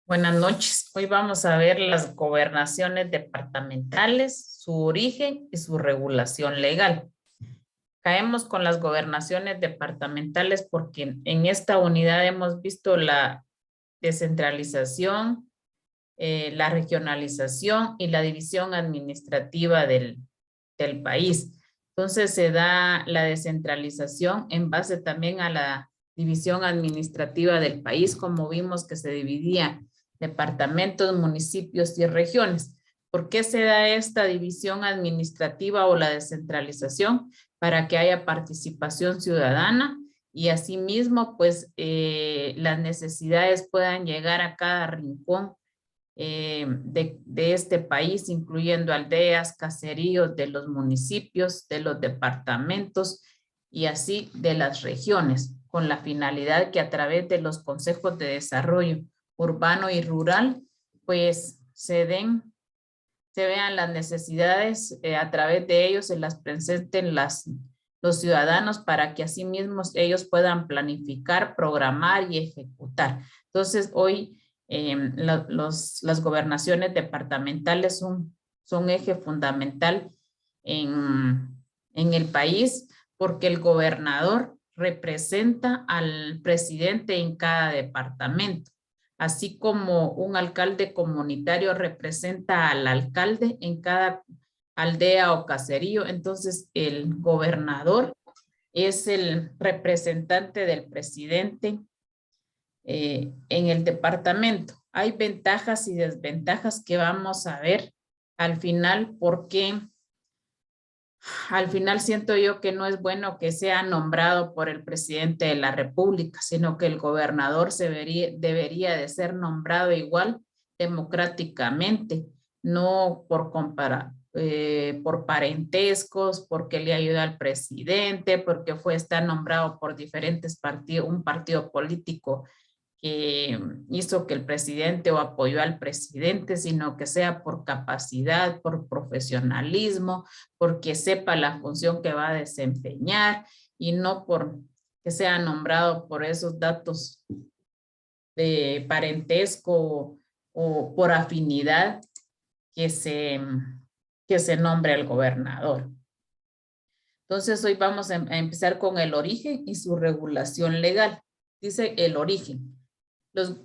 Buenas noches. Hoy vamos a ver las gobernaciones departamentales, su origen y su regulación legal. Caemos con las gobernaciones departamentales porque en esta unidad hemos visto la descentralización, la regionalización y la división administrativa del país. Entonces se da la descentralización en base también a la división administrativa del país, como vimos que se dividía departamentos, municipios y regiones. ¿Por qué se da esta división administrativa o la descentralización? Para que haya participación ciudadana y asimismo, pues, las necesidades puedan llegar a cada rincón de este país, incluyendo aldeas, caseríos de los municipios, de los departamentos y así de las regiones, con la finalidad que a través de los consejos de desarrollo urbano y rural, pues se vean las necesidades, a través de ellos se las presenten los ciudadanos para que así mismos ellos puedan planificar, programar y ejecutar. Entonces, hoy las gobernaciones departamentales son eje fundamental en el país porque el gobernador representa al presidente en cada departamento, así como un alcalde comunitario representa al alcalde en cada aldea o caserío. Entonces, el gobernador es el representante del presidente en el departamento. Hay ventajas y desventajas que vamos a ver al final, porque al final siento yo que no es bueno que sea nombrado por el presidente de la República, sino que el gobernador debería de ser nombrado igual democráticamente, no por parentescos, porque le ayuda al presidente, porque está nombrado por diferentes partidos, un partido político que hizo que el presidente o apoyó al presidente, sino que sea por capacidad, por profesionalismo, porque sepa la función que va a desempeñar y no por que sea nombrado por esos datos de parentesco o por afinidad que se nombre al gobernador. Entonces hoy vamos a empezar con el origen y su regulación legal. Dice el origen.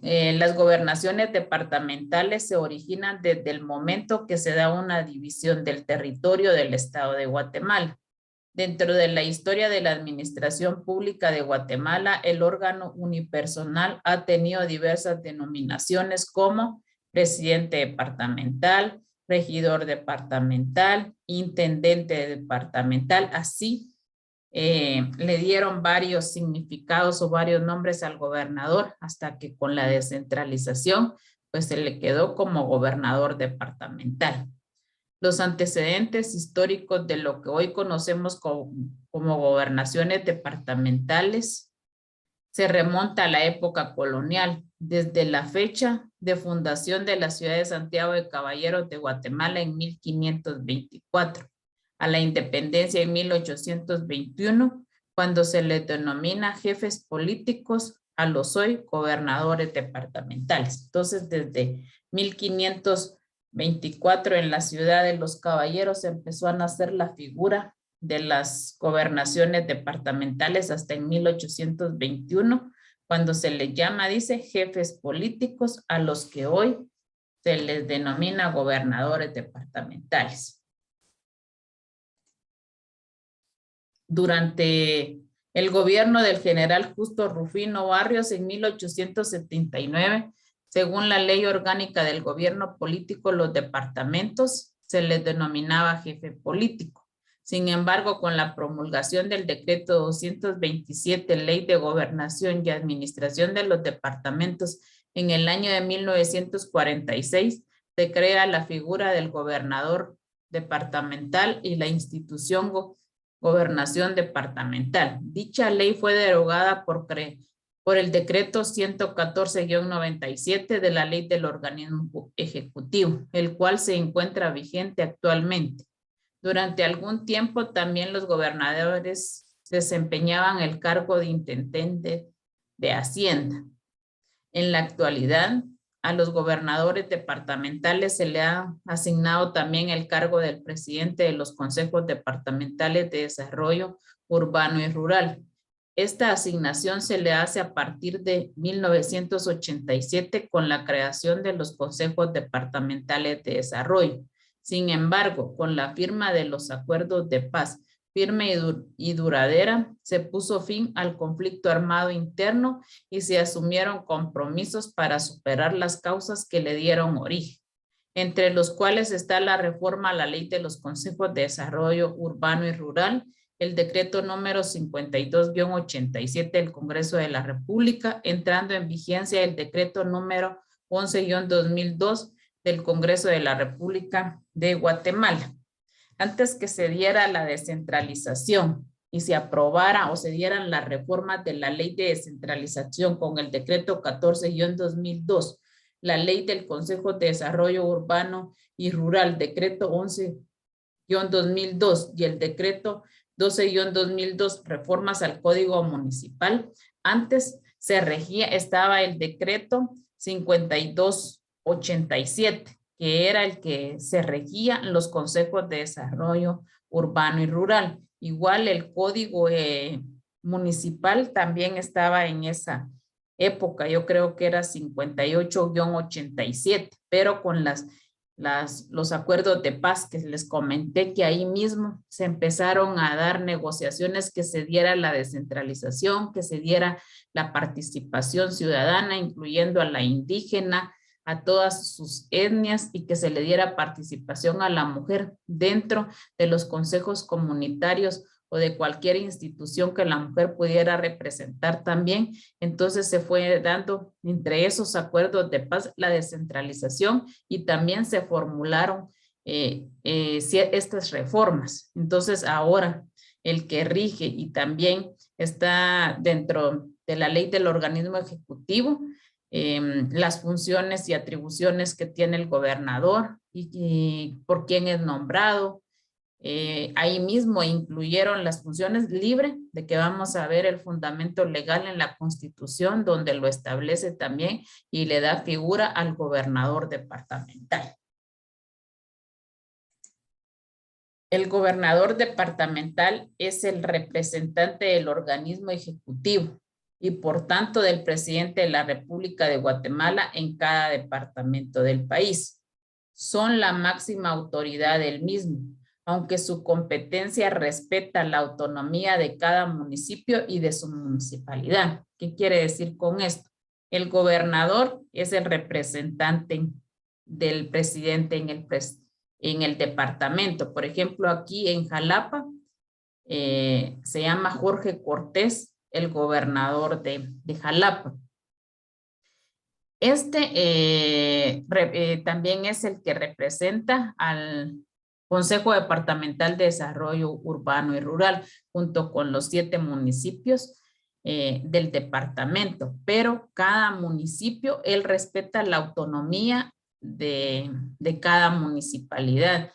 Las gobernaciones departamentales se originan desde el momento que se da una división del territorio del estado de Guatemala. Dentro de la historia de la administración pública de Guatemala, el órgano unipersonal ha tenido diversas denominaciones como presidente departamental, regidor departamental, intendente departamental, así le dieron varios significados o varios nombres al gobernador hasta que con la descentralización pues se le quedó como gobernador departamental. Los antecedentes históricos de lo que hoy conocemos como gobernaciones departamentales se remonta a la época colonial, desde la fecha de fundación de la ciudad de Santiago de Caballeros de Guatemala en 1524. A la independencia en 1821, cuando se les denomina jefes políticos a los hoy gobernadores departamentales. Entonces, desde 1524 en la ciudad de los Caballeros empezó a nacer la figura de las gobernaciones departamentales hasta en 1821, cuando se les llama, dice, jefes políticos a los que hoy se les denomina gobernadores departamentales. Durante el gobierno del general Justo Rufino Barrios en 1879, según la ley orgánica del gobierno político, los departamentos se les denominaba jefe político. Sin embargo, con la promulgación del decreto 227, ley de gobernación y administración de los departamentos en el año de 1946, se crea la figura del gobernador departamental y la institución gobernación departamental. Dicha ley fue derogada por el decreto 114-97 de la ley del organismo ejecutivo, el cual se encuentra vigente actualmente. Durante algún tiempo también los gobernadores desempeñaban el cargo de intendente de Hacienda. En la actualidad, a los gobernadores departamentales se le ha asignado también el cargo del presidente de los consejos departamentales de desarrollo urbano y rural. Esta asignación se le hace a partir de 1987 con la creación de los consejos departamentales de desarrollo. Sin embargo, con la firma de los acuerdos de paz firme y duradera, se puso fin al conflicto armado interno y se asumieron compromisos para superar las causas que le dieron origen, entre los cuales está la reforma a la Ley de los Consejos de Desarrollo Urbano y Rural, el decreto número 52-87 del Congreso de la República, entrando en vigencia el decreto número 11-2002 del Congreso de la República de Guatemala. Antes que se diera la descentralización y se aprobara o se dieran las reformas de la Ley de Descentralización con el decreto 14-2002, la Ley del Consejo de Desarrollo Urbano y Rural, decreto 11-2002 y el decreto 12-2002, reformas al Código Municipal. Antes se regía, estaba el decreto 52-87, que era el que se regía los consejos de desarrollo urbano y rural. Igual el Código Municipal también estaba en esa época, yo creo que era 58-87, pero con los acuerdos de paz que les comenté, que ahí mismo se empezaron a dar negociaciones, que se diera la descentralización, que se diera la participación ciudadana, incluyendo a la indígena, a todas sus etnias, y que se le diera participación a la mujer dentro de los consejos comunitarios o de cualquier institución que la mujer pudiera representar también. Entonces se fue dando entre esos acuerdos de paz la descentralización y también se formularon estas reformas. Entonces ahora el que rige y también está dentro de la ley del organismo ejecutivo, las funciones y atribuciones que tiene el gobernador y por quién es nombrado. Ahí mismo incluyeron las funciones libre, de que vamos a ver el fundamento legal en la Constitución, donde lo establece también y le da figura al gobernador departamental. El gobernador departamental es el representante del organismo ejecutivo y por tanto del presidente de la República de Guatemala en cada departamento del país. Son la máxima autoridad del mismo, aunque su competencia respeta la autonomía de cada municipio y de su municipalidad. ¿Qué quiere decir con esto? El gobernador es el representante del presidente en el departamento. Por ejemplo, aquí en Jalapa se llama Jorge Cortés, el gobernador de Jalapa. También es el que representa al Consejo Departamental de Desarrollo Urbano y Rural, junto con los 7 municipios del departamento. Pero cada municipio, él respeta la autonomía de cada municipalidad.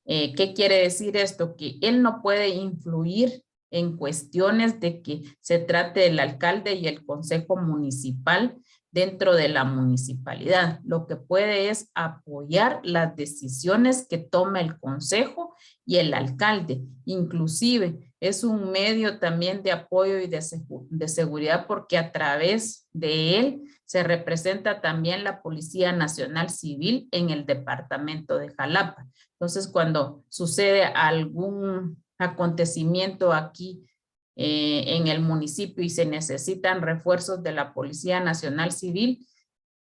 ¿Qué quiere decir esto? Que él no puede influir en cuestiones de que se trate del alcalde y el consejo municipal dentro de la municipalidad. Lo que puede es apoyar las decisiones que toma el consejo y el alcalde. Inclusive es un medio también de apoyo y de seguridad, porque a través de él se representa también la Policía Nacional Civil en el departamento de Jalapa. Entonces, cuando sucede algún acontecimiento aquí en el municipio y se necesitan refuerzos de la Policía Nacional Civil,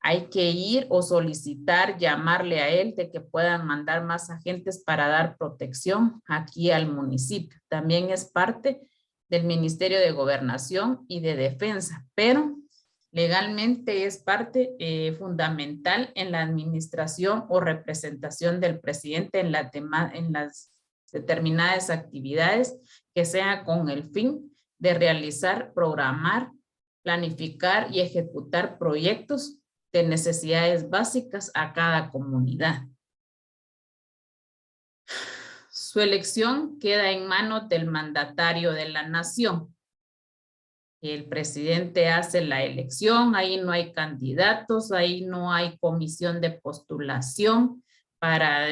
hay que ir o solicitar, llamarle a él de que puedan mandar más agentes para dar protección aquí al municipio. También es parte del Ministerio de Gobernación y de Defensa, pero legalmente es parte fundamental en la administración o representación del presidente en las determinadas actividades que sea con el fin de realizar, programar, planificar y ejecutar proyectos de necesidades básicas a cada comunidad. Su elección queda en manos del mandatario de la nación. El presidente hace la elección, ahí no hay candidatos, ahí no hay comisión de postulación para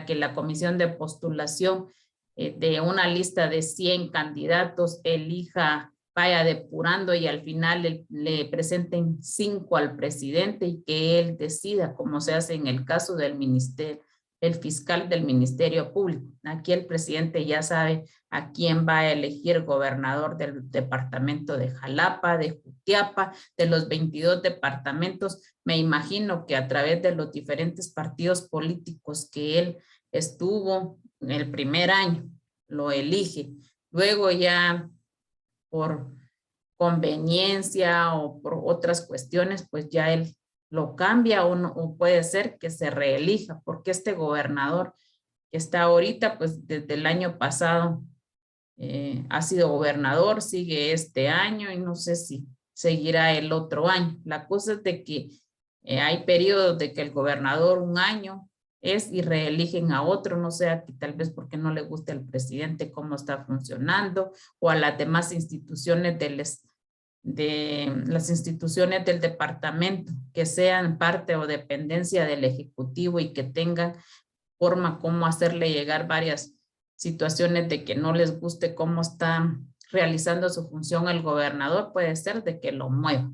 que la comisión de postulación de una lista de 100 candidatos elija, vaya depurando y al final le presenten 5 al presidente y que él decida, como se hace en el caso del ministerio, el fiscal del Ministerio Público. Aquí el presidente ya sabe a quién va a elegir gobernador del departamento de Jalapa, de Jutiapa, de los 22 departamentos. Me imagino que a través de los diferentes partidos políticos que él estuvo en el primer año, lo elige. Luego ya por conveniencia o por otras cuestiones, pues ya él lo cambia o puede ser que se reelija, porque este gobernador que está ahorita, pues desde el año pasado ha sido gobernador, sigue este año y no sé si seguirá el otro año. La cosa es de que hay periodos de que el gobernador un año es y reeligen a otro, no sé, aquí tal vez porque no le gusta al presidente cómo está funcionando o a las demás instituciones de las instituciones del departamento que sean parte o dependencia del ejecutivo y que tengan forma cómo hacerle llegar varias situaciones de que no les guste cómo está realizando su función el gobernador, puede ser de que lo mueva.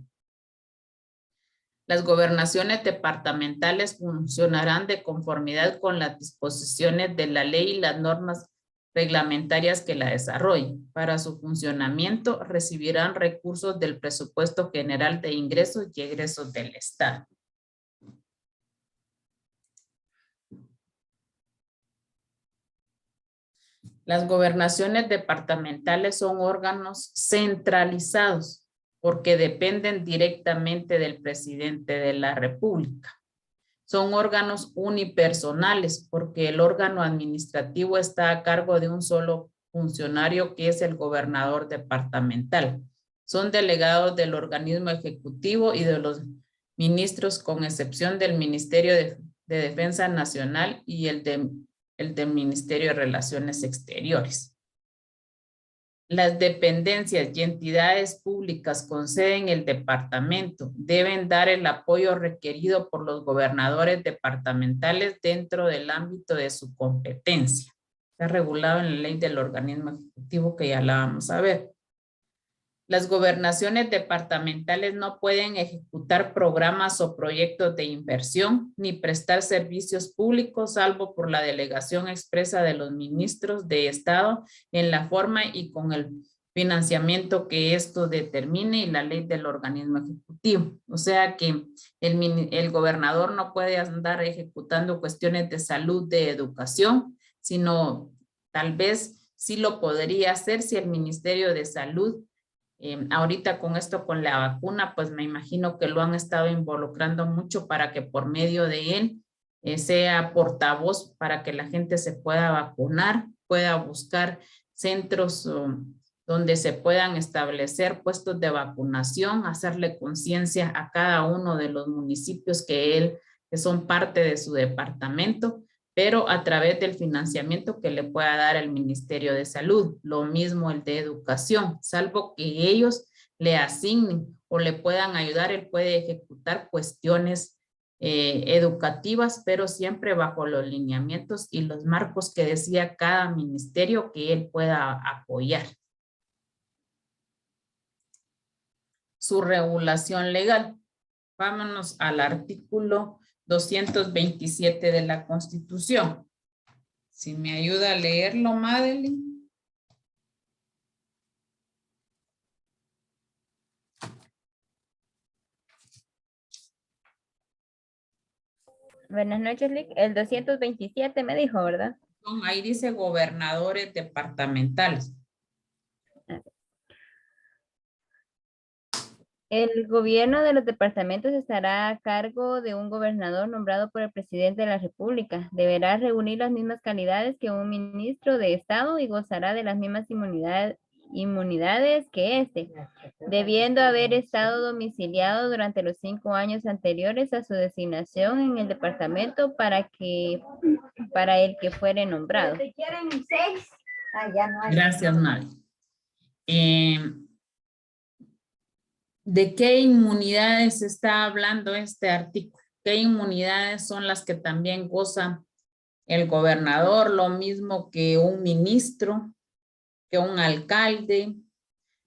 Las gobernaciones departamentales funcionarán de conformidad con las disposiciones de la ley y las normas reglamentarias que la desarrollen. Para su funcionamiento recibirán recursos del presupuesto general de ingresos y egresos del Estado. Las gobernaciones departamentales son órganos centralizados porque dependen directamente del presidente de la República. Son órganos unipersonales porque el órgano administrativo está a cargo de un solo funcionario que es el gobernador departamental. Son delegados del organismo ejecutivo y de los ministros con excepción del Ministerio de Defensa Nacional y el del Ministerio de Relaciones Exteriores. Las dependencias y entidades públicas con sede en el departamento deben dar el apoyo requerido por los gobernadores departamentales dentro del ámbito de su competencia. Está regulado en la ley del organismo ejecutivo que ya la vamos a ver. Las gobernaciones departamentales no pueden ejecutar programas o proyectos de inversión ni prestar servicios públicos salvo por la delegación expresa de los ministros de Estado en la forma y con el financiamiento que esto determine y la ley del organismo ejecutivo. O sea que el gobernador no puede andar ejecutando cuestiones de salud, de educación, sino tal vez sí lo podría hacer si el Ministerio de Salud ahorita con esto, con la vacuna, pues me imagino que lo han estado involucrando mucho para que por medio de él sea portavoz para que la gente se pueda vacunar, pueda buscar centros donde se puedan establecer puestos de vacunación, hacerle conciencia a cada uno de los municipios que son parte de su departamento, pero a través del financiamiento que le pueda dar el Ministerio de Salud. Lo mismo el de Educación, salvo que ellos le asignen o le puedan ayudar, él puede ejecutar cuestiones educativas, pero siempre bajo los lineamientos y los marcos que decía cada ministerio que él pueda apoyar. Su regulación legal. Vámonos al artículo 227 de la Constitución. Si me ayuda a leerlo, Madeline. Buenas noches, Lick. El 227 me dijo, ¿verdad? Ahí dice gobernadores departamentales. El gobierno de los departamentos estará a cargo de un gobernador nombrado por el presidente de la República. Deberá reunir las mismas calidades que un ministro de Estado y gozará de las mismas inmunidades que éste, debiendo haber estado domiciliado durante los 5 años anteriores a su designación en el departamento para el que fuere nombrado. Gracias, Mari. ¿De qué inmunidades está hablando este artículo? ¿Qué inmunidades son las que también goza el gobernador? Lo mismo que un ministro, que un alcalde,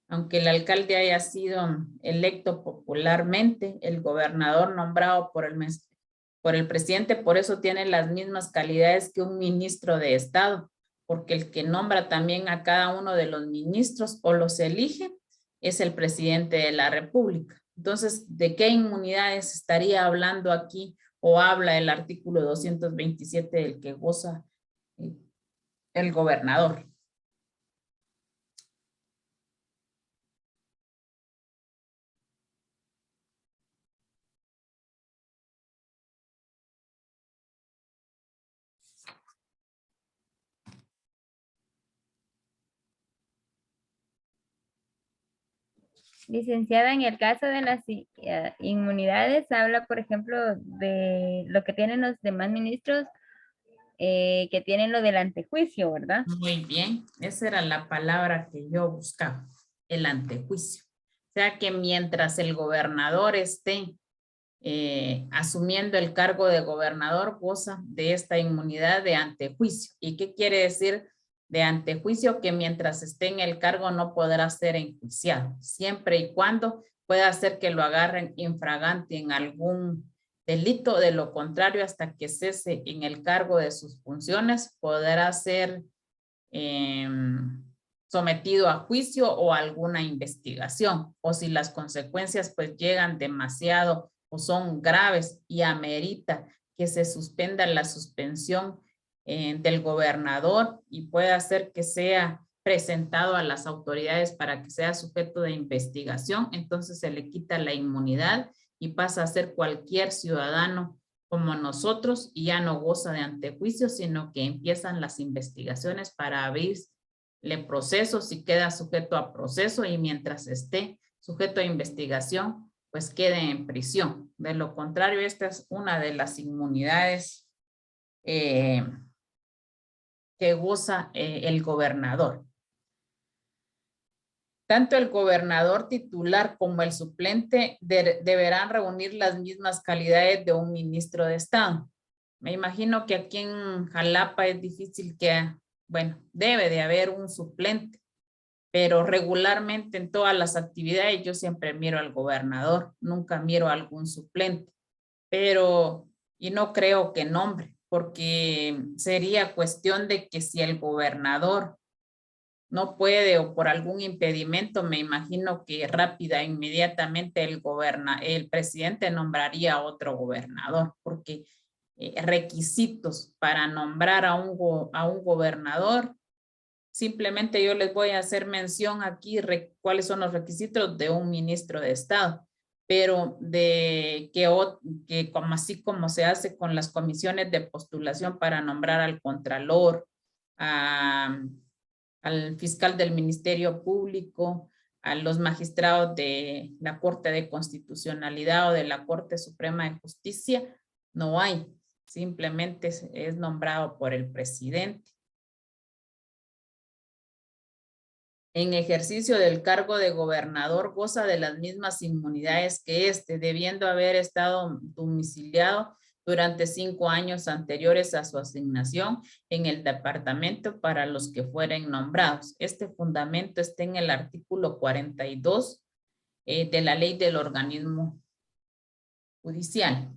aunque el alcalde haya sido electo popularmente, el gobernador nombrado por el presidente, por eso tiene las mismas calidades que un ministro de Estado, porque el que nombra también a cada uno de los ministros o los elige es el presidente de la República. Entonces, ¿de qué inmunidades estaría hablando aquí o habla el artículo 227 del que goza el gobernador? Licenciada, en el caso de las inmunidades, habla, por ejemplo, de lo que tienen los demás ministros, que tienen lo del antejuicio, ¿verdad? Muy bien, esa era la palabra que yo buscaba, el antejuicio. O sea que mientras el gobernador esté asumiendo el cargo de gobernador, goza de esta inmunidad de antejuicio. ¿Y qué quiere decir de antejuicio? Que mientras esté en el cargo no podrá ser enjuiciado, siempre y cuando pueda hacer que lo agarren infragante en algún delito. De lo contrario, hasta que cese en el cargo de sus funciones, podrá ser sometido a juicio o a alguna investigación, o si las consecuencias pues llegan demasiado o son graves y amerita que se suspenda la suspensión del gobernador y pueda hacer que sea presentado a las autoridades para que sea sujeto de investigación, entonces se le quita la inmunidad y pasa a ser cualquier ciudadano como nosotros y ya no goza de antejuicio, sino que empiezan las investigaciones para abrirle procesos y queda sujeto a proceso, y mientras esté sujeto a investigación, pues quede en prisión. De lo contrario, esta es una de las inmunidades que goza el gobernador. Tanto el gobernador titular como el suplente deberán reunir las mismas calidades de un ministro de Estado. Me imagino que aquí en Jalapa es difícil que, bueno, debe de haber un suplente, pero regularmente en todas las actividades yo siempre miro al gobernador, nunca miro a algún suplente, pero, y no creo que nombre, porque sería cuestión de que si el gobernador no puede o por algún impedimento, me imagino que rápida, inmediatamente el presidente nombraría a otro gobernador, porque requisitos para nombrar a un gobernador, simplemente yo les voy a hacer mención aquí cuáles son los requisitos de un ministro de Estado, pero de que como así como se hace con las comisiones de postulación para nombrar al contralor, al fiscal del Ministerio Público, a los magistrados de la Corte de Constitucionalidad o de la Corte Suprema de Justicia, no hay, simplemente es nombrado por el presidente. En ejercicio del cargo de gobernador goza de las mismas inmunidades que debiendo haber estado domiciliado durante 5 años anteriores a su asignación en el departamento para los que fueren nombrados. Este fundamento está en el artículo 42 de la ley del organismo judicial.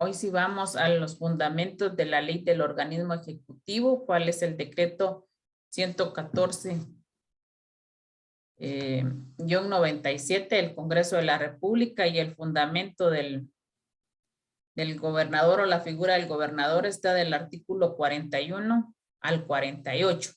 Hoy sí vamos a los fundamentos de la ley del organismo ejecutivo. ¿Cuál es el decreto 114? 97 del Congreso de la República, y el fundamento del gobernador o la figura del gobernador está del artículo 41 al 48.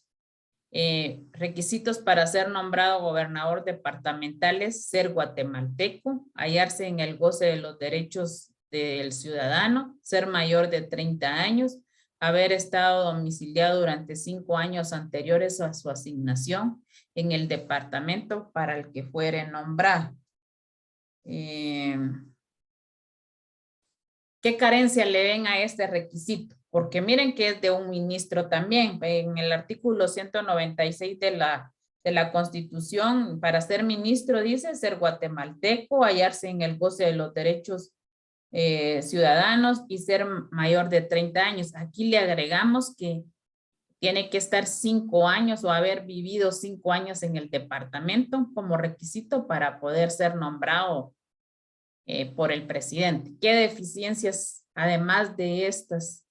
Requisitos para ser nombrado gobernador departamentales: ser guatemalteco, hallarse en el goce de los derechos del ciudadano, ser mayor de 30 años, haber estado domiciliado durante 5 años anteriores a su asignación en el departamento para el que fuere nombrado. ¿Qué carencia le ven a este requisito? Porque miren que es de un ministro también. En el artículo 196 de la de la Constitución para ser ministro dice ser guatemalteco, hallarse en el goce de los derechos ciudadanos y ser mayor de 30 años. Aquí le agregamos que tiene que estar 5 años o haber vivido 5 años en el departamento como requisito para poder ser nombrado por el presidente. ¿Qué deficiencias, además de estos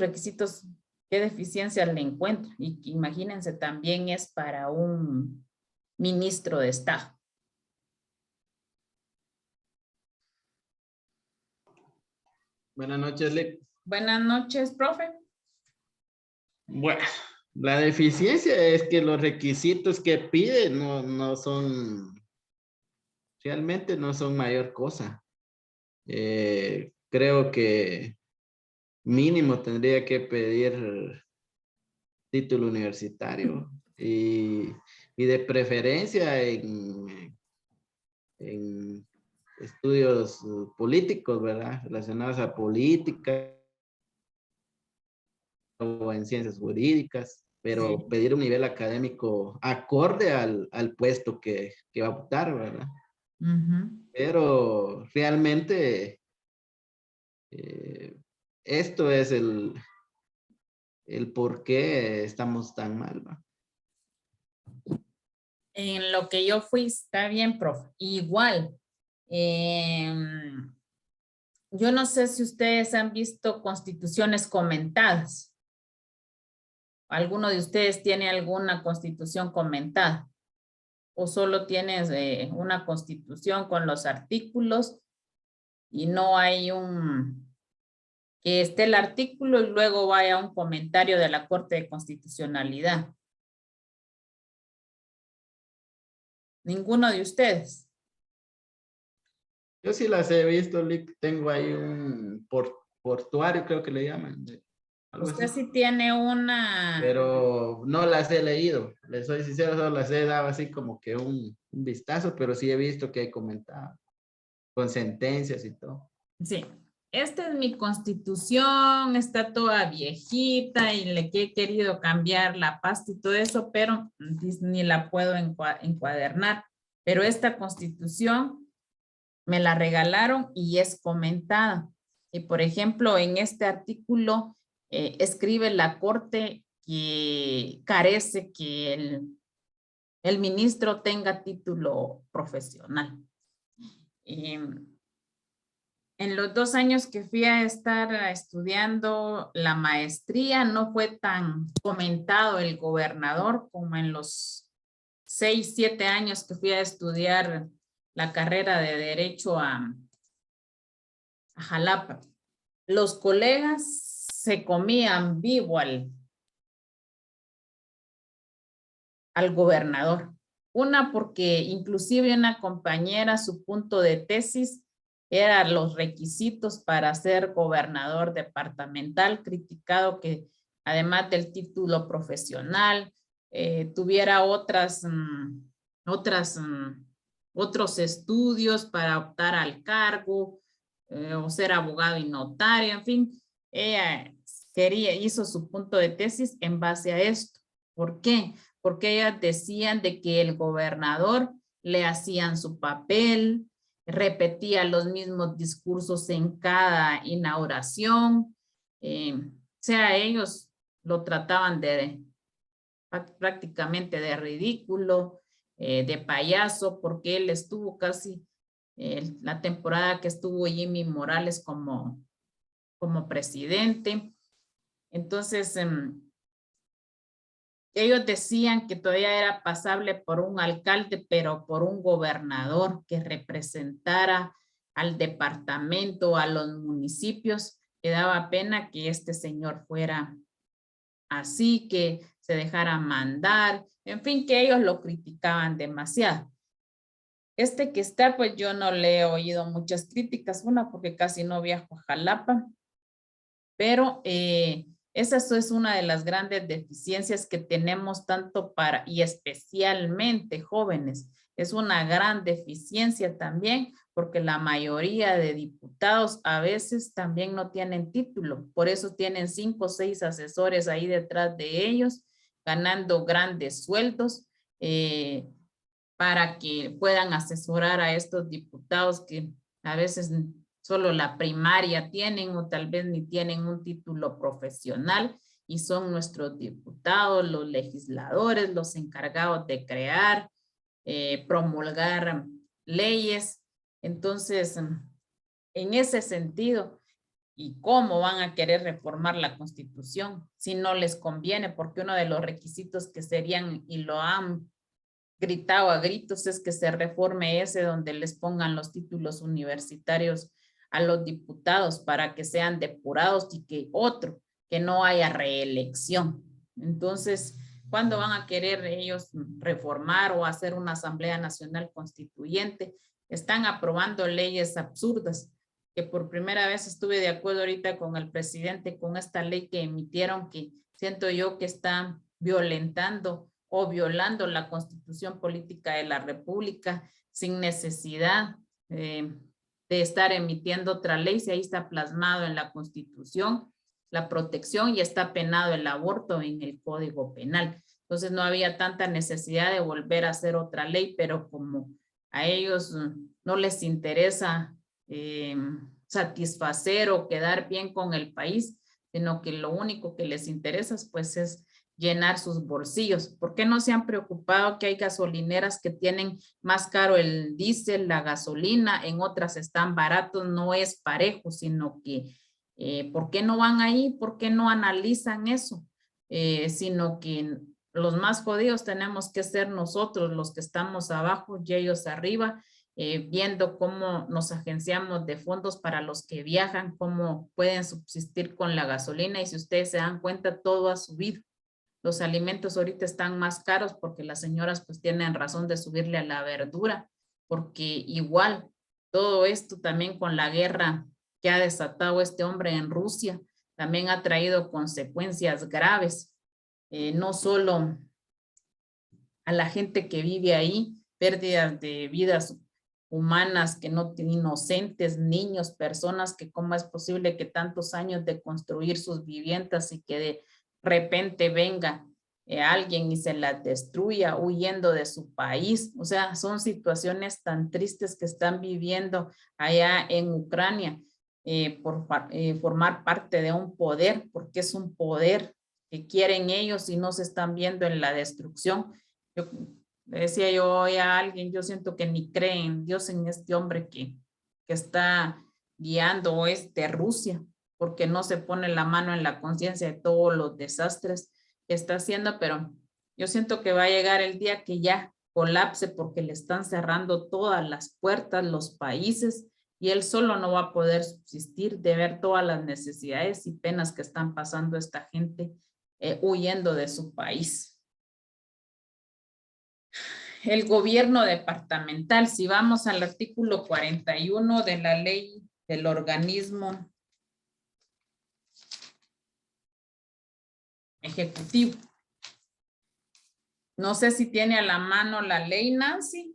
requisitos, qué deficiencias le encuentran? Y imagínense, también es para un ministro de Estado. Buenas noches, Lick. Buenas noches, profe. Bueno, la deficiencia es que los requisitos que pide no son, realmente no son mayor cosa. Creo que mínimo tendría que pedir título universitario y de preferencia en estudios políticos, ¿verdad? Relacionados a política o en ciencias jurídicas, pero Sí. pedir un nivel académico acorde al puesto que va a optar, ¿verdad? Pero realmente esto es el por qué estamos tan mal, ¿va? En lo que yo fui, está bien, profe. Igual, yo no sé si ustedes han visto constituciones comentadas. ¿Alguno de ustedes tiene alguna constitución comentada? ¿O solo tienes una constitución con los artículos y no hay que esté el artículo y luego vaya un comentario de la Corte de Constitucionalidad? ¿Ninguno de ustedes? Yo sí las he visto, Lick. Tengo ahí un portuario, creo que le llaman. Algo Usted así. sí tiene una... Pero no las he leído. Les soy sincero, solo las he dado así como que un vistazo, pero sí he visto que hay comentado con sentencias y todo. Sí, esta es mi constitución, está toda viejita y le he querido cambiar la pasta y todo eso, pero ni la puedo encuadernar. Pero esta constitución me la regalaron y es comentada. Y por ejemplo, en este artículo escribe la Corte que carece que el ministro tenga título profesional. En los 2 años que fui a estar estudiando la maestría, no fue tan comentado el gobernador como en los 6, 7 años que fui a estudiar la carrera de Derecho a Jalapa. Los colegas se comían vivo al gobernador. Una, porque inclusive una compañera, su punto de tesis eran los requisitos para ser gobernador departamental, criticado que además del título profesional, tuviera otros estudios para optar al cargo, o ser abogado y notario, en fin, ella hizo su punto de tesis en base a esto. ¿Por qué? Porque ellas decían de que el gobernador le hacían su papel, repetía los mismos discursos en cada inauguración, o sea, ellos lo trataban prácticamente de ridículo, de payaso, porque él estuvo casi la temporada que estuvo Jimmy Morales como presidente. Entonces, ellos decían que todavía era pasable por un alcalde, pero por un gobernador que representara al departamento, a los municipios, que daba pena que este señor fuera así, que se dejara mandar, en fin, que ellos lo criticaban demasiado. Este que está, pues yo no le he oído muchas críticas, una porque casi no viajo a Jalapa, pero esa es una de las grandes deficiencias que tenemos tanto para, y especialmente jóvenes, es una gran deficiencia también, porque la mayoría de diputados a veces también no tienen título, por eso tienen 5 o 6 asesores ahí detrás de ellos, ganando grandes sueldos, para que puedan asesorar a estos diputados que a veces solo la primaria tienen o tal vez ni tienen un título profesional y son nuestros diputados, los legisladores, los encargados de crear, promulgar leyes. Entonces, en ese sentido, ¿y cómo van a querer reformar la Constitución si no les conviene? Porque uno de los requisitos que serían, y lo han gritado a gritos, es que se reforme ese donde les pongan los títulos universitarios a los diputados para que sean depurados y que no haya reelección. Entonces, ¿cuándo van a querer ellos reformar o hacer una Asamblea Nacional Constituyente? Están aprobando leyes absurdas, que por primera vez estuve de acuerdo ahorita con el presidente con esta ley que emitieron, que siento yo que están violentando o violando la Constitución Política de la República sin necesidad de estar emitiendo otra ley. Si ahí está plasmado en la Constitución la protección y está penado el aborto en el Código Penal. Entonces no había tanta necesidad de volver a hacer otra ley, pero como a ellos no les interesa satisfacer o quedar bien con el país, sino que lo único que les interesa pues es llenar sus bolsillos. ¿Por qué no se han preocupado que hay gasolineras que tienen más caro el diésel, la gasolina, en otras están baratos? No es parejo, sino que ¿por qué no van ahí? ¿Por qué no analizan eso? Sino que los más jodidos tenemos que ser nosotros, los que estamos abajo y ellos arriba, viendo cómo nos agenciamos de fondos para los que viajan, cómo pueden subsistir con la gasolina. Y si ustedes se dan cuenta, todo ha subido. Los alimentos ahorita están más caros porque las señoras pues tienen razón de subirle a la verdura, porque igual todo esto también con la guerra que ha desatado este hombre en Rusia, también ha traído consecuencias graves, no solo a la gente que vive ahí, pérdidas de vidas humanas que no tienen, inocentes, niños, personas que cómo es posible que tantos años de construir sus viviendas y que de repente venga alguien y se las destruya huyendo de su país. O sea, son situaciones tan tristes que están viviendo allá en Ucrania por formar parte de un poder, porque es un poder que quieren ellos y no se están viendo en la destrucción. Yo le decía yo hoy a alguien, yo siento que ni cree en Dios, en este hombre que está guiando Rusia, porque no se pone la mano en la conciencia de todos los desastres que está haciendo, pero yo siento que va a llegar el día que ya colapse porque le están cerrando todas las puertas, los países, y él solo no va a poder subsistir de ver todas las necesidades y penas que están pasando esta gente huyendo de su país. El gobierno departamental, si vamos al artículo 41 de la ley del organismo ejecutivo. No sé si tiene a la mano la ley, Nancy.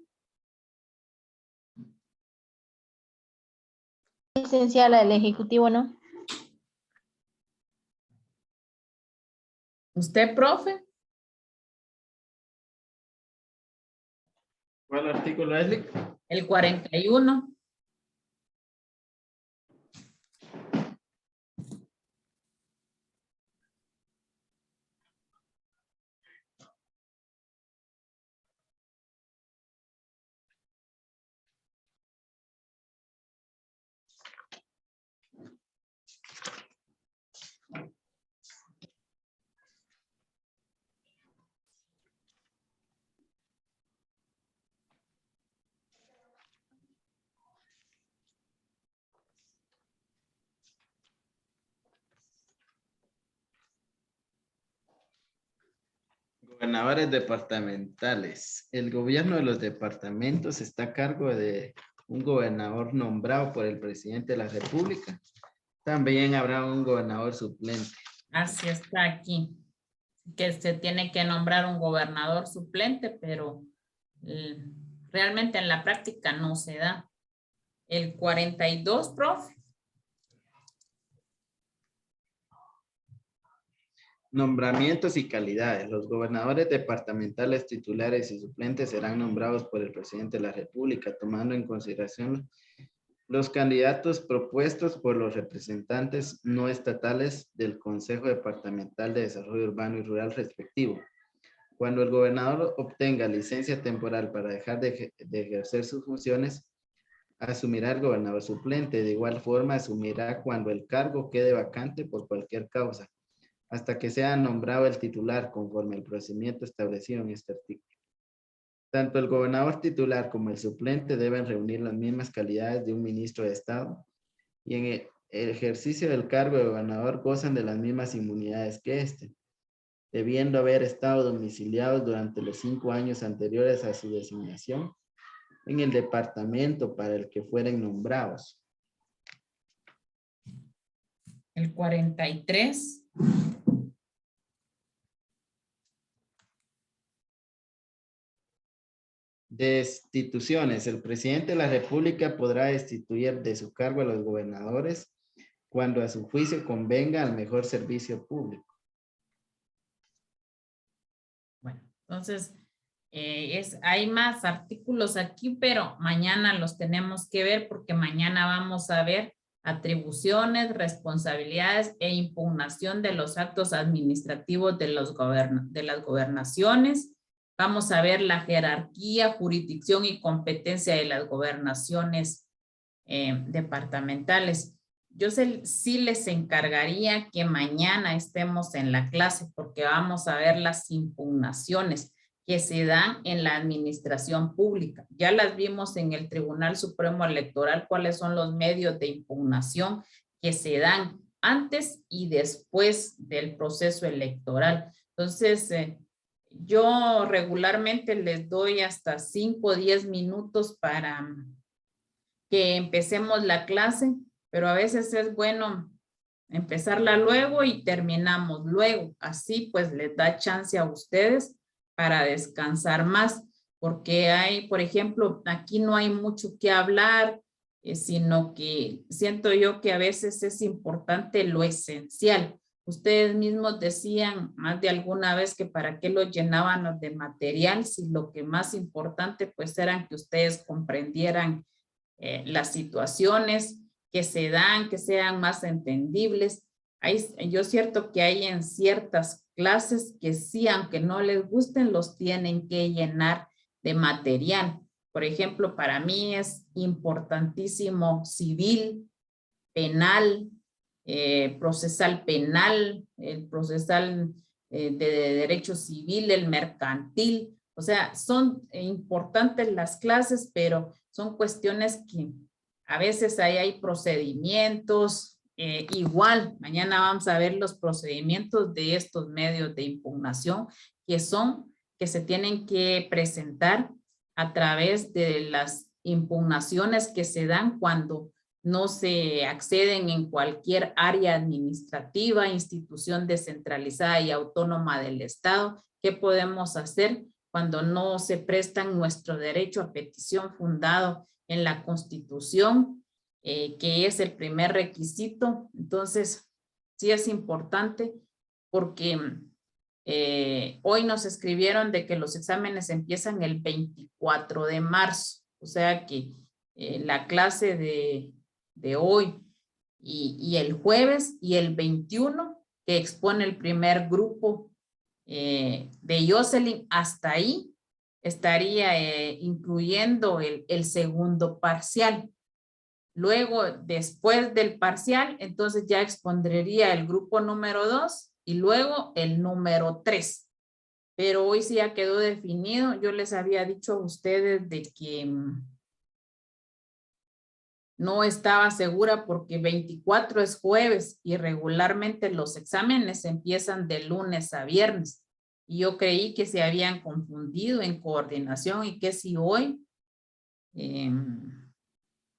Licenciada del Ejecutivo, ¿no? ¿Usted, profe? ¿Cuál artículo es? El 41. Gobernadores departamentales. El gobierno de los departamentos está a cargo de un gobernador nombrado por el presidente de la República. También habrá un gobernador suplente. Así está aquí, que se tiene que nombrar un gobernador suplente, pero realmente en la práctica no se da. El 42, profe. Nombramientos y calidades. Los gobernadores departamentales titulares y suplentes serán nombrados por el presidente de la República, tomando en consideración los candidatos propuestos por los representantes no estatales del Consejo Departamental de Desarrollo Urbano y Rural respectivo. Cuando el gobernador obtenga licencia temporal para dejar de ejercer sus funciones, asumirá el gobernador suplente. De igual forma, asumirá cuando el cargo quede vacante por cualquier causa, hasta que sea nombrado el titular conforme al procedimiento establecido en este artículo. Tanto el gobernador titular como el suplente deben reunir las mismas calidades de un ministro de Estado y en el ejercicio del cargo de gobernador gozan de las mismas inmunidades que éste, debiendo haber estado domiciliados durante los 5 años anteriores a su designación en el departamento para el que fueren nombrados. El 43. Destituciones. El presidente de la República podrá destituir de su cargo a los gobernadores cuando a su juicio convenga al mejor servicio público. Bueno, entonces hay más artículos aquí, pero mañana los tenemos que ver porque mañana vamos a ver atribuciones, responsabilidades e impugnación de los actos administrativos de las gobernaciones. Vamos a ver la jerarquía, jurisdicción y competencia de las gobernaciones departamentales. Yo sí les encargaría que mañana estemos en la clase porque vamos a ver las impugnaciones que se dan en la administración pública. Ya las vimos en el Tribunal Supremo Electoral, cuáles son los medios de impugnación que se dan antes y después del proceso electoral. Entonces, yo regularmente les doy hasta 5 o 10 minutos para que empecemos la clase, pero a veces es bueno empezarla luego y terminamos luego. Así pues les da chance a ustedes para descansar más, porque hay, por ejemplo, aquí no hay mucho que hablar, sino que siento yo que a veces es importante lo esencial. Ustedes mismos decían más de alguna vez que para qué lo llenaban de material, si lo que más importante pues eran que ustedes comprendieran las situaciones que se dan, que sean más entendibles. Yo cierto que hay en ciertas clases que sí, aunque no les gusten, los tienen que llenar de material. Por ejemplo, para mí es importantísimo civil, penal, procesal penal, el procesal de derecho civil, el mercantil. O sea, son importantes las clases, pero son cuestiones que a veces hay procedimientos. Igual, mañana vamos a ver los procedimientos de estos medios de impugnación que se tienen que presentar a través de las impugnaciones que se dan cuando no se acceden en cualquier área administrativa, institución descentralizada y autónoma del Estado. ¿Qué podemos hacer cuando no se prestan nuestro derecho a petición fundado en la Constitución, que es el primer requisito? Entonces, sí es importante porque hoy nos escribieron de que los exámenes empiezan el 24 de marzo, o sea que la clase de hoy y el jueves y el 21 que expone el primer grupo de Jocelyn, hasta ahí estaría incluyendo el segundo parcial. Luego, después del parcial, entonces ya expondría el grupo número 2 y luego el número 3. Pero hoy sí ya quedó definido. Yo les había dicho a ustedes de que no estaba segura porque 24 es jueves y regularmente los exámenes empiezan de lunes a viernes. Y yo creí que se habían confundido en coordinación y que si hoy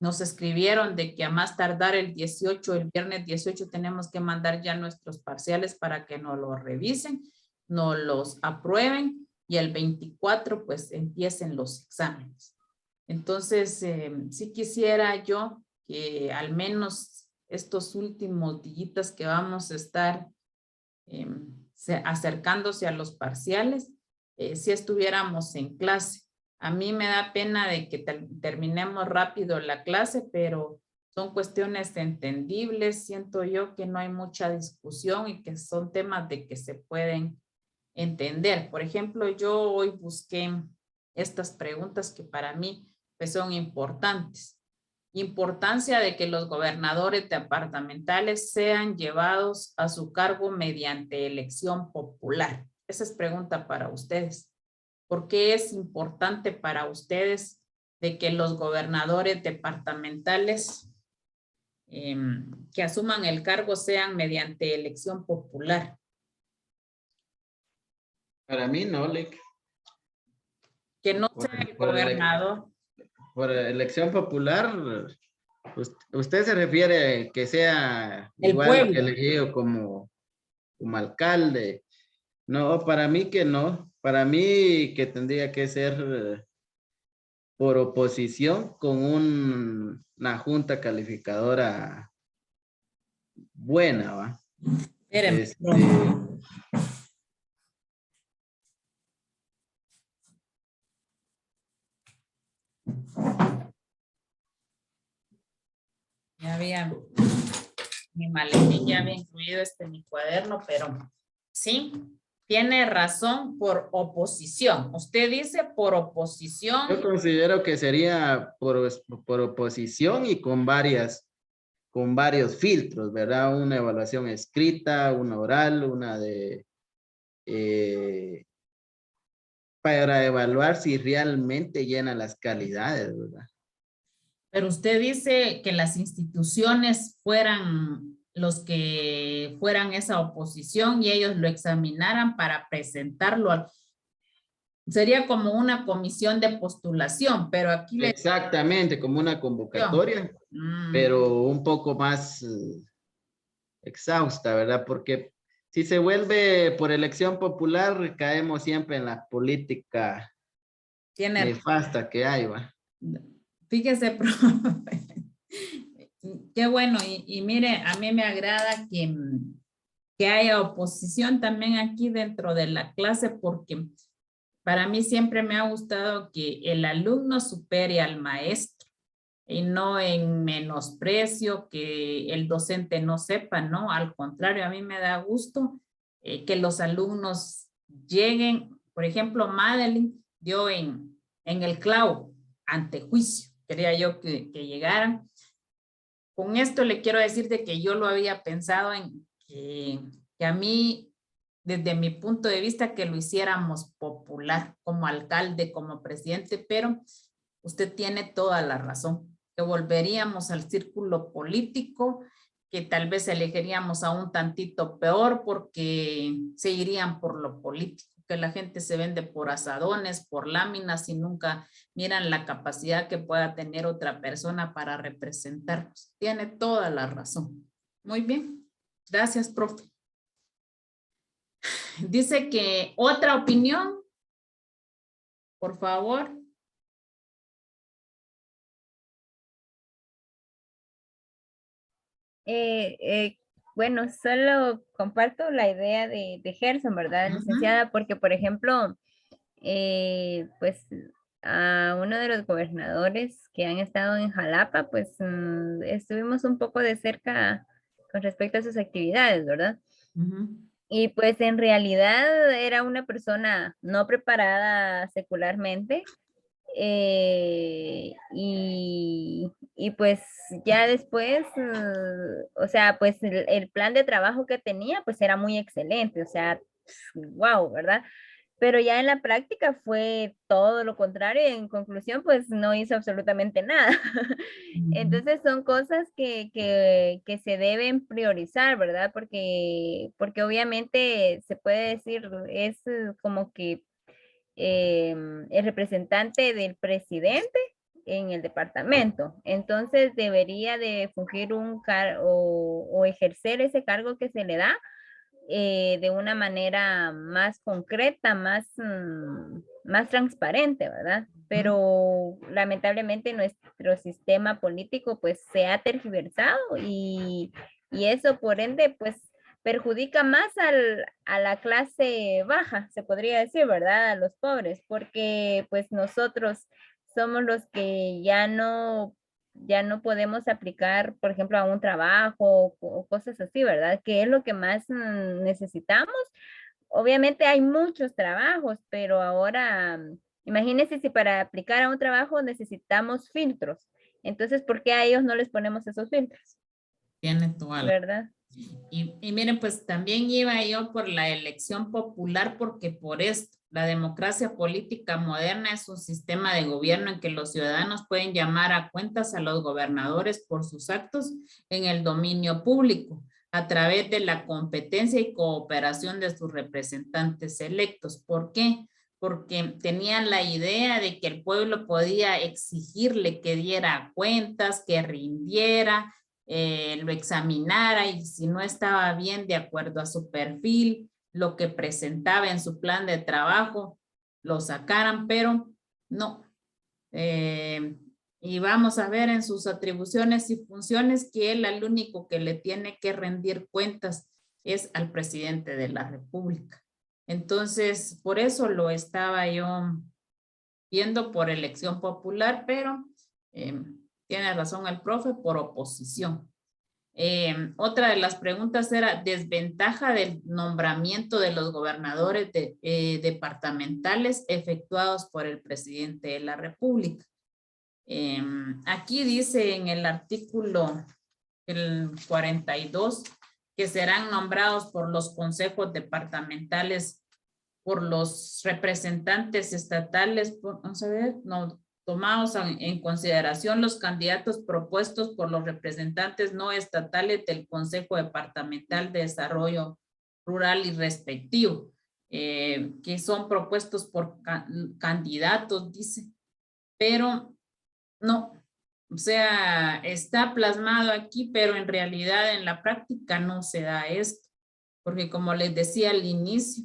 nos escribieron de que a más tardar el viernes 18 tenemos que mandar ya nuestros parciales para que nos los revisen, nos los aprueben y el 24 pues empiecen los exámenes. Entonces, sí quisiera yo que al menos estos últimos días que vamos a estar acercándose a los parciales, si estuviéramos en clase. A mí me da pena de que terminemos rápido la clase, pero son cuestiones entendibles. Siento yo que no hay mucha discusión y que son temas de que se pueden entender. Por ejemplo, yo hoy busqué estas preguntas que para mí pues, son importantes. Importancia de que los gobernadores departamentales sean llevados a su cargo mediante elección popular. Esa es pregunta para ustedes. ¿Por qué es importante para ustedes de que los gobernadores departamentales que asuman el cargo sean mediante elección popular? Para mí no, Lick. Que no sea el gobernador. Por elección popular, usted se refiere que sea El igual pueblo. que elegido como alcalde. No, para mí que no. Para mí que tendría que ser por oposición con una junta calificadora buena, ¿va? Espérenme. Ya había, mi maletín ya había incluido mi cuaderno, pero sí, tiene razón por oposición. Usted dice por oposición. Yo considero que sería por oposición y con varios filtros, ¿verdad? Una evaluación escrita, una oral, una de para evaluar si realmente llena las calidades, ¿verdad? Pero usted dice que las instituciones fueran los que fueran esa oposición y ellos lo examinaran para presentarlo. Sería como una comisión de postulación, pero aquí le... Exactamente, como una convocatoria, pero un poco más exhausta, ¿verdad? Porque si se vuelve por elección popular, caemos siempre en la política nefasta que hay, ¿va? Fíjese, profe. Qué bueno, y mire, a mí me agrada que haya oposición también aquí dentro de la clase, porque para mí siempre me ha gustado que el alumno supere al maestro y no en menosprecio, que el docente no sepa, ¿no? Al contrario, a mí me da gusto que los alumnos lleguen, por ejemplo, Madeline dio en el clavo ante juicio, quería yo que llegaran. Con esto le quiero decir de que yo lo había pensado en que a mí, desde mi punto de vista, que lo hiciéramos popular como alcalde, como presidente, pero usted tiene toda la razón, que volveríamos al círculo político, que tal vez elegiríamos a un tantito peor porque se irían por lo político, que la gente se vende por asadones, por láminas y nunca miran la capacidad que pueda tener otra persona para representarnos. Tiene toda la razón. Muy bien. Gracias, profe. Dice que otra opinión. Por favor. Bueno, solo comparto la idea de Gerson, ¿verdad, licenciada? Porque, por ejemplo, pues a uno de los gobernadores que han estado en Jalapa, pues estuvimos un poco de cerca con respecto a sus actividades, ¿verdad? Y pues en realidad era una persona no preparada secularmente, y pues ya después, o sea, pues el plan de trabajo que tenía, pues era muy excelente, o sea, wow, ¿verdad? Pero ya en la práctica fue todo lo contrario y en conclusión, pues no hizo absolutamente nada. Entonces son cosas que se deben priorizar, ¿verdad? Porque obviamente se puede decir, es como que el representante del presidente en el departamento. Entonces debería de fungir un cargo o ejercer ese cargo que se le da de una manera más concreta, más transparente, ¿verdad? Pero lamentablemente nuestro sistema político pues se ha tergiversado y eso por ende pues perjudica más a la clase baja, se podría decir, ¿verdad? A los pobres, porque pues nosotros somos los que ya no podemos aplicar, por ejemplo, a un trabajo o cosas así, ¿verdad? Que es lo que más necesitamos. Obviamente hay muchos trabajos, pero ahora imagínense si para aplicar a un trabajo necesitamos filtros. Entonces, ¿por qué a ellos no les ponemos esos filtros? Tiene toda la... ¿Verdad? Y miren, pues también iba yo por la elección popular porque por esto, la democracia política moderna es un sistema de gobierno en que los ciudadanos pueden llamar a cuentas a los gobernadores por sus actos en el dominio público a través de la competencia y cooperación de sus representantes electos. ¿Por qué? Porque tenían la idea de que el pueblo podía exigirle que diera cuentas, que rindiera, lo examinara y si no estaba bien de acuerdo a su perfil, lo que presentaba en su plan de trabajo, lo sacaran, pero no. Y vamos a ver en sus atribuciones y funciones que él al único que le tiene que rendir cuentas es al presidente de la República. Entonces, por eso lo estaba yo viendo por elección popular, pero tiene razón el profe, por oposición. Otra de las preguntas era desventaja del nombramiento de los gobernadores departamentales efectuados por el presidente de la República. Aquí dice en el artículo el 42 que serán nombrados por los consejos departamentales, por los representantes estatales, vamos a ver, no, tomados en consideración los candidatos propuestos por los representantes no estatales del Consejo Departamental de Desarrollo Rural y respectivo, que son propuestos por candidatos, dice, pero no, o sea, está plasmado aquí, pero en realidad en la práctica no se da esto, porque como les decía al inicio,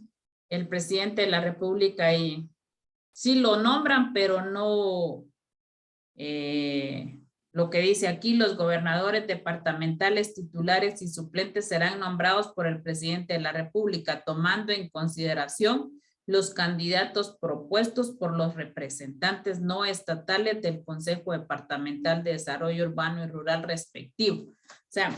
el presidente de la República y sí lo nombran, pero no lo que dice aquí, los gobernadores departamentales titulares y suplentes serán nombrados por el presidente de la República, tomando en consideración los candidatos propuestos por los representantes no estatales del Consejo Departamental de Desarrollo Urbano y Rural respectivo. O sea,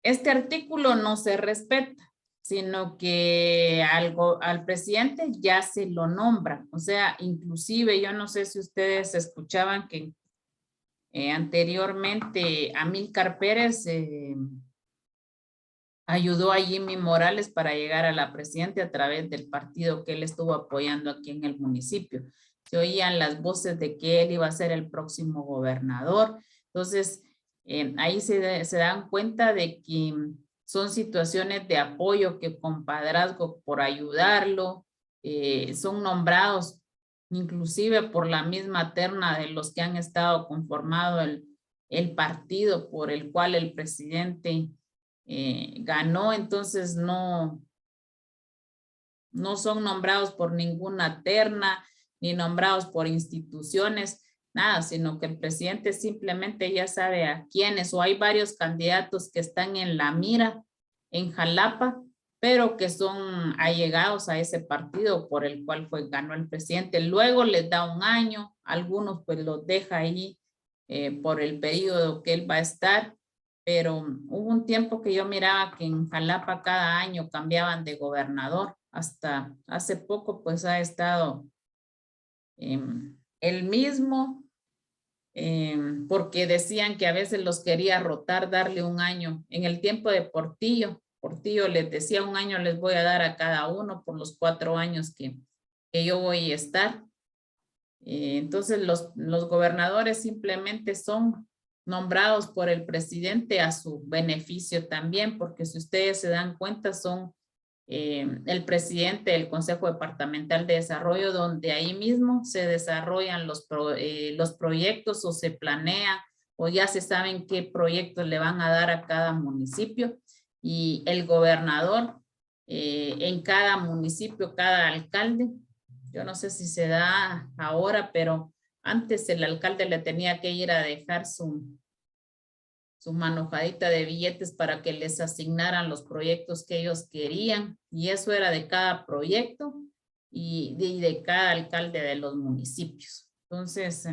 este artículo no se respeta, sino que al presidente ya se lo nombra. O sea, inclusive yo no sé si ustedes escuchaban que anteriormente Amílcar Pérez ayudó a Jimmy Morales para llegar a la presidencia a través del partido que él estuvo apoyando aquí en el municipio. Se oían las voces de que él iba a ser el próximo gobernador. Entonces, ahí se dan cuenta de que son situaciones de apoyo, que compadrazgo por ayudarlo, son nombrados inclusive por la misma terna de los que han estado conformado el partido por el cual el presidente ganó. Entonces no son nombrados por ninguna terna, ni nombrados por instituciones, nada, sino que el presidente simplemente ya sabe a quiénes, o hay varios candidatos que están en la mira en Jalapa, pero que son allegados a ese partido por el cual ganó el presidente. Luego les da un año, algunos pues los deja ahí por el periodo que él va a estar, pero hubo un tiempo que yo miraba que en Jalapa cada año cambiaban de gobernador. Hasta hace poco pues ha estado el mismo, porque decían que a veces los quería rotar, darle un año. En el tiempo de Portillo les decía un año les voy a dar a cada uno por los 4 años que yo voy a estar. Entonces los gobernadores simplemente son nombrados por el presidente a su beneficio también, porque si ustedes se dan cuenta son el presidente del Consejo Departamental de Desarrollo, donde ahí mismo se desarrollan los proyectos o se planea o ya se saben qué proyectos le van a dar a cada municipio, y el gobernador en cada municipio, cada alcalde. Yo no sé si se da ahora, pero antes el alcalde le tenía que ir a dejar su manojadita de billetes para que les asignaran los proyectos que ellos querían, y eso era de cada proyecto y de cada alcalde de los municipios. Entonces,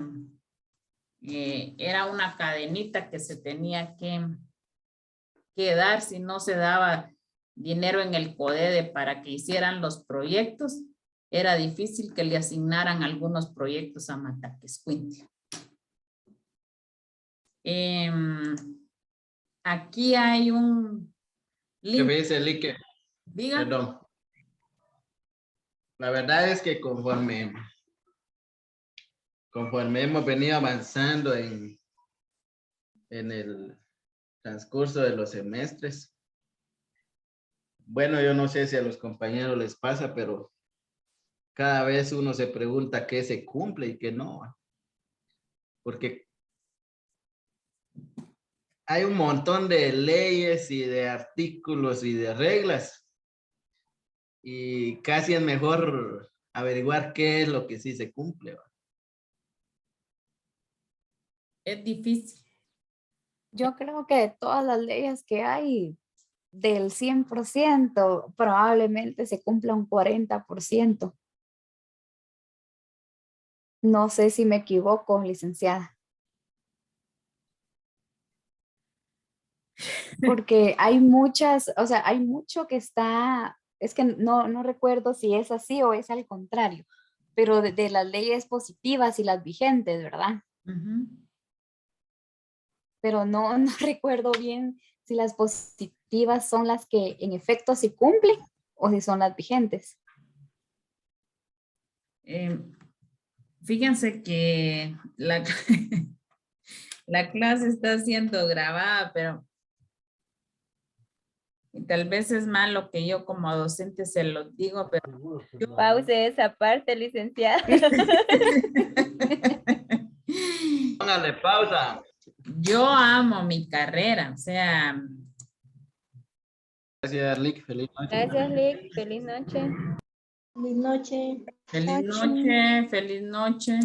era una cadenita que se tenía que dar. Si no se daba dinero en el CODEDE para que hicieran los proyectos, era difícil que le asignaran algunos proyectos a Mataquescuintla. Aquí hay un ¿Qué link. me dice Lique? Diga. Perdón. La verdad es que conforme hemos venido avanzando en el transcurso de los semestres, bueno, yo no sé si a los compañeros les pasa, pero cada vez uno se pregunta qué se cumple y qué no. Porque hay un montón de leyes y de artículos y de reglas. Y casi es mejor averiguar qué es lo que sí se cumple, ¿va? Es difícil. Yo creo que de todas las leyes que hay, del 100%, probablemente se cumpla un 40%. No sé si me equivoco, licenciada. Porque hay muchas, o sea, hay mucho que está, es que no recuerdo si es así o es al contrario, pero de las leyes positivas y las vigentes, ¿verdad? Pero no recuerdo bien si las positivas son las que en efecto se cumplen o si son las vigentes. Fíjense que la clase está siendo grabada, pero tal vez es malo que yo como docente se lo digo, pero Pause esa parte, licenciada. Póngale pausa. yo amo mi carrera, o sea, Gracias, Lick. Feliz noche. Gracias, Lick. Feliz noche. Feliz noche. feliz noche, feliz noche.